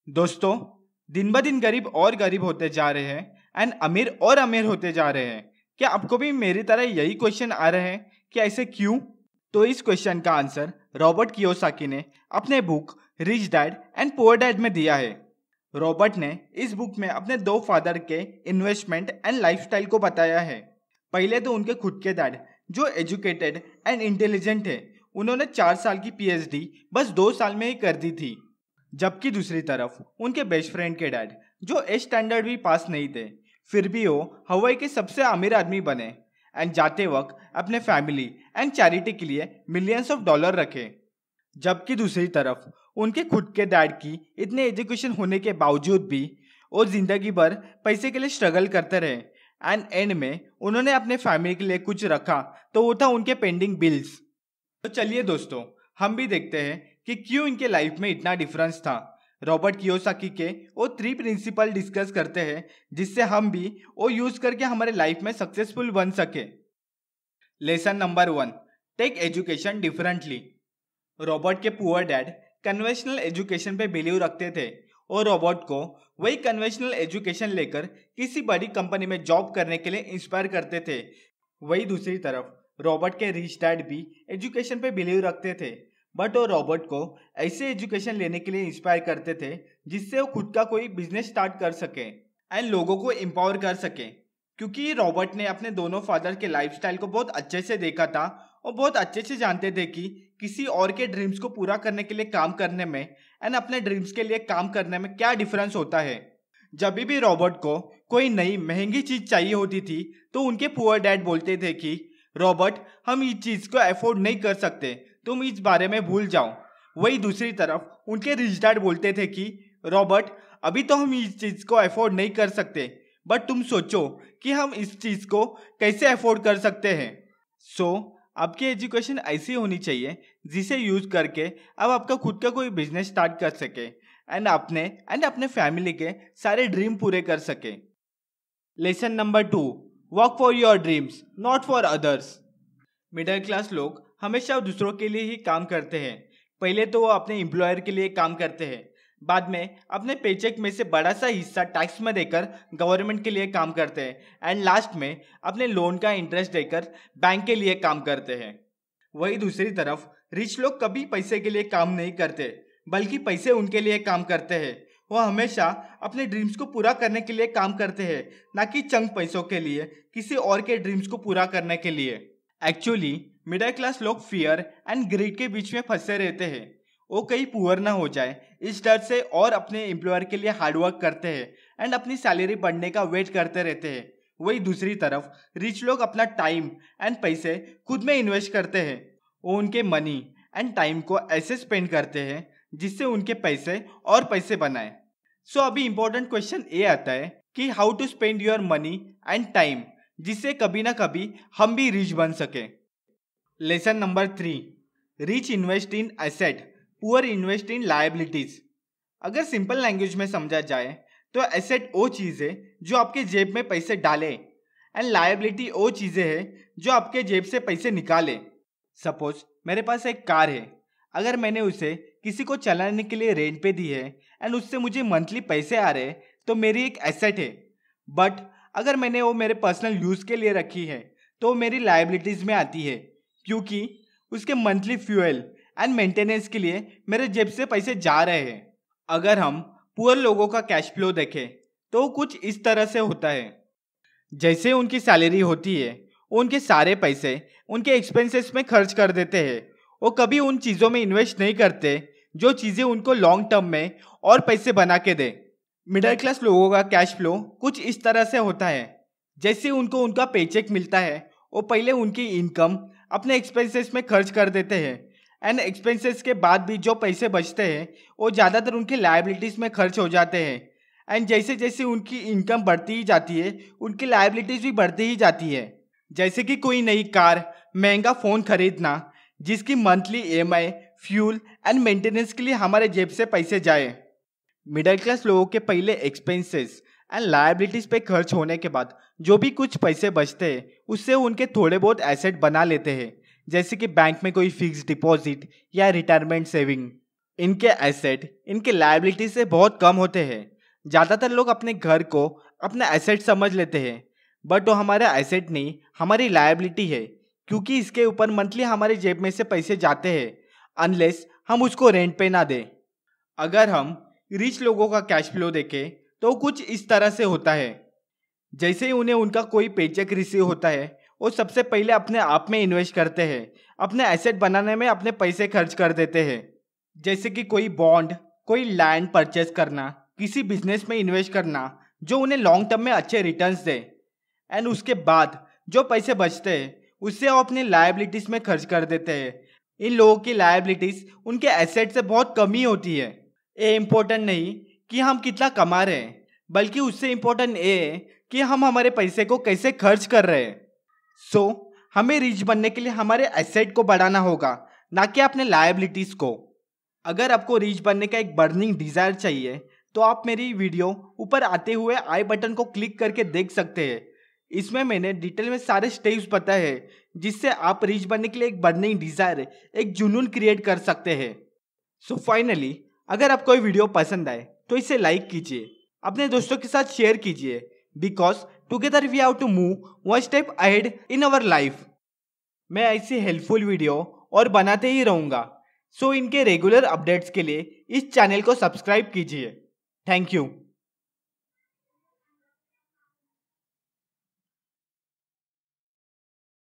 दोस्तों, दिन ब दिन गरीब और गरीब होते जा रहे हैं एंड अमीर और अमीर होते जा रहे हैं। क्या आपको भी मेरी तरह यही क्वेश्चन आ रहे हैं कि ऐसे क्यों? तो इस क्वेश्चन का आंसर रॉबर्ट कियोसाकी ने अपने book rich dad and poor dad में दिया है। रॉबर्ट ने इस बुक में अपने दो फादर के इन्वेस्टमेंट एंड लाइफस्टाइल को बताया है। पहले तो उनके खुद के डैड जो एजुकेटेड एंड इंटेलिजेंट है, उन्होंने 4 साल की पीएचडी बस 2 साल में ही कर दी थी। जबकि दूसरी तरफ उनके बेस्ट फ्रेंड के डैड जो ए स्टैंडर्ड भी पास नहीं थे, फिर भी वो हवाई के सबसे अमीर आदमी बने एंड जाते वक्त अपने फैमिली एंड चैरिटी के लिए मिलियंस ऑफ डॉलर रखे। जबकि दूसरी तरफ उनके खुद के डैड की इतने एजुकेशन होने के बावजूद भी वो जिंदगी भर पैसे के लिए स्ट्रगल करते रहे एंड एंड में उन्होंने अपने फैमिली के लिए कुछ रखा तो वो था उनके पेंडिंग बिल्स। तो चलिए दोस्तों, हम भी देखते हैं कि क्यों इनके लाइफ में इतना डिफरेंस था। रॉबर्ट कियोसाकी के वो 3 प्रिंसिपल डिस्कस करते हैं जिससे हम भी वो यूज करके हमारे लाइफ में सक्सेसफुल बन सके। Lesson number 1, take education differently. Robert के पुअर डैड कन्वेंशनल एजुकेशन पे बिलीव रखते थे और रॉबर्ट को वही कन्वेंशनल एजुकेशन लेकर किसी बड़ी कंपनी में जॉब करने के लिए इंस्पायर करते थे। वही दूसरी तरफ रॉबर्ट के रिच डैड भी एजुकेशन पे बिलीव रखते थे, बट वो रॉबर्ट को ऐसे एजुकेशन लेने के लिए इंस्पायर करते थे जिससे वो खुद का कोई बिजनेस स्टार्ट कर सके एंड लोगों को एम्पावर कर सके। क्योंकि रॉबर्ट ने अपने दोनों फादर के लाइफस्टाइल को बहुत अच्छे से देखा था और बहुत अच्छे से जानते थे कि किसी और के ड्रीम्स को पूरा करने के लिए काम करने में एंड अपने ड्रीम्स के लिए काम करने में क्या डिफरेंस होता है। जब भी रॉबर्ट को कोई नई महंगी चीज चाहिए होती थी तो उनके पुअर डैड बोलते थे कि रॉबर्ट, हम इस चीज को अफोर्ड नहीं कर सकते, तुम इस बारे में भूल जाओ। वही दूसरी तरफ उनके रिच डैड बोलते थे कि रॉबर्ट, अभी तो हम इस चीज को अफोर्ड नहीं कर सकते, बट तुम सोचो कि हम इस चीज को कैसे अफोर्ड कर सकते हैं। सो आपकी एजुकेशन ऐसी होनी चाहिए जिसे यूज करके अब आपका खुद का कोई बिजनेस स्टार्ट कर सके एंड अपने फैमिली के सारे ड्रीम पूरे कर सके। Lesson number 2, work for your dreams not for others. Middle class लोग हमेशा दूसरों के लिए ही काम करते हैं। पहले तो वो अपने एम्प्लॉयर के लिए काम करते हैं, बाद में अपने पेचेक में से बड़ा सा हिस्सा टैक्स में देकर गवर्नमेंट के लिए काम करते हैं एंड लास्ट में अपने लोन का इंटरेस्ट देकर बैंक के लिए काम करते हैं। वही दूसरी तरफ रिच लोग कभी पैसे के लिए काम नहीं करते, बल्कि पैसे उनके लिए काम करते हैं। वो हमेशा अपने ड्रीम्स को पूरा करने के लिए काम करते हैं, ना कि चंद पैसों के लिए किसी और के ड्रीम्स को पूरा करने के लिए। एक्चुअली मिडिल क्लास लोग फियर एंड ग्रीड के बीच में फंसे रहते हैं। वो कहीं पुअर ना हो जाए इस डर से और अपने एम्प्लॉयर के लिए हार्डवर्क करते हैं एंड अपनी सैलरी बढ़ने का वेट करते रहते हैं। वही दूसरी तरफ रिच लोग अपना टाइम एंड पैसे खुद में इन्वेस्ट करते हैं। वो उनके मनी एंड टाइम को ऐसे स्पेंड करते हैं जिससे उनके पैसे और पैसे बनाए। सो अभी इंपॉर्टेंट क्वेश्चन ये आता है कि how to spend your money and time जिससे कभी ना कभी हम भी रिच बन सके। Lesson number 3, rich invest in asset, poor invest in liabilities. अगर सिंपल लैंग्वेज में समझा जाए तो एसेट वो चीज़ है जो आपके जेब में पैसे डाले एंड लायबिलिटी वो चीज़ें हैं जो आपके जेब से पैसे निकाले। सपोज मेरे पास एक कार है, अगर मैंने उसे किसी को चलाने के लिए रेंट पे दी है एंड उससे मुझे मंथली पैसे आ रहे हैं तो मेरी एक एसेट है। बट अगर मैंने वो मेरे पर्सनल यूज़ के लिए रखी है तो वो मेरी लायबिलिटीज़ में आती है, क्योंकि उसके मंथली फ्यूल एंड मेंटेनेंस के लिए मेरे जेब से पैसे जा रहे हैं। अगर हम पुअर लोगों का कैश फ्लो देखें तो कुछ इस तरह से होता है। जैसे उनकी सैलरी होती है, उनके सारे पैसे उनके एक्सपेंसेस में खर्च कर देते हैं। वो कभी उन चीज़ों में इन्वेस्ट नहीं करते जो चीज़ें उनको लॉन्ग टर्म में और पैसे बना के दे। मिडिल क्लास लोगों का कैश फ्लो कुछ इस तरह से होता है। जैसे उनको उनका पेचेक मिलता है, वो पहले उनकी इनकम अपने एक्सपेंसेस में खर्च कर देते हैं एंड एक्सपेंसेस के बाद भी जो पैसे बचते हैं वो ज़्यादातर उनके लायबिलिटीज़ में खर्च हो जाते हैं एंड जैसे जैसे उनकी इनकम बढ़ती ही जाती है उनकी लायबिलिटीज़ भी बढ़ती ही जाती है। जैसे कि कोई नई कार, महंगा फ़ोन खरीदना जिसकी monthly EMI, fuel and maintenance के लिए हमारे जेब से पैसे जाए। मिडिल क्लास लोगों के पहले एक्सपेंसेस एंड लायबिलिटीज़ पे खर्च होने के बाद जो भी कुछ पैसे बचते हैं उससे उनके थोड़े बहुत एसेट बना लेते हैं, जैसे कि बैंक में कोई फिक्स डिपॉजिट या रिटायरमेंट सेविंग। इनके एसेट इनके लायबिलिटी से बहुत कम होते हैं। ज़्यादातर लोग अपने घर को अपना एसेट समझ लेते हैं, बट वो हमारा एसेट नहीं, हमारी लायबिलिटी है, क्योंकि इसके ऊपर मंथली हमारे जेब में से पैसे जाते हैं अनलेस हम उसको रेंट पे ना दें। अगर हम रिच लोगों का कैश फ्लो देखें तो कुछ इस तरह से होता है। जैसे ही उन्हें उनका कोई पेचेक रिसीव होता है, वो सबसे पहले अपने आप में इन्वेस्ट करते हैं, अपने एसेट बनाने में अपने पैसे खर्च कर देते हैं। जैसे कि कोई बॉन्ड, कोई लैंड परचेस करना, किसी बिजनेस में इन्वेस्ट करना जो उन्हें लॉन्ग टर्म में अच्छे रिटर्न्स दे। एंड उसके बाद जो पैसे बचते हैं उससे वो अपनी लायबिलिटीज में खर्च कर देते हैं। इन लोगों की लायबिलिटीज उनके एसेट से बहुत कम ही होती है। ये इम्पोर्टेंट नहीं कि हम कितना कमा रहे हैं, बल्कि उससे इम्पोर्टेंट ये है कि हम हमारे पैसे को कैसे खर्च कर रहे हैं। सो हमें रिच बनने के लिए हमारे एसेट को बढ़ाना होगा, ना कि अपने लायबिलिटीज को। अगर आपको रिच बनने का एक बर्निंग डिजायर चाहिए तो आप मेरी वीडियो ऊपर आते हुए आई बटन को क्लिक करके देख सकते हैं। इसमें मैंने डिटेल में सारे स्टेप्स बताए हैं जिससे आप रिच बनने के लिए एक बर्निंग डिजायर, एक जुनून क्रिएट कर सकते हैं। सो फाइनली, अगर आपको ये वीडियो पसंद आए तो इसे लाइक कीजिए, अपने दोस्तों के साथ शेयर कीजिए, because together we have to move one step ahead in our life. मैं ऐसी हेल्पफुल वीडियो और बनाते ही रहूँगा। सो इनके रेगुलर अपडेट्स के लिए इस चैनल को सब्सक्राइब कीजिए। Thank you.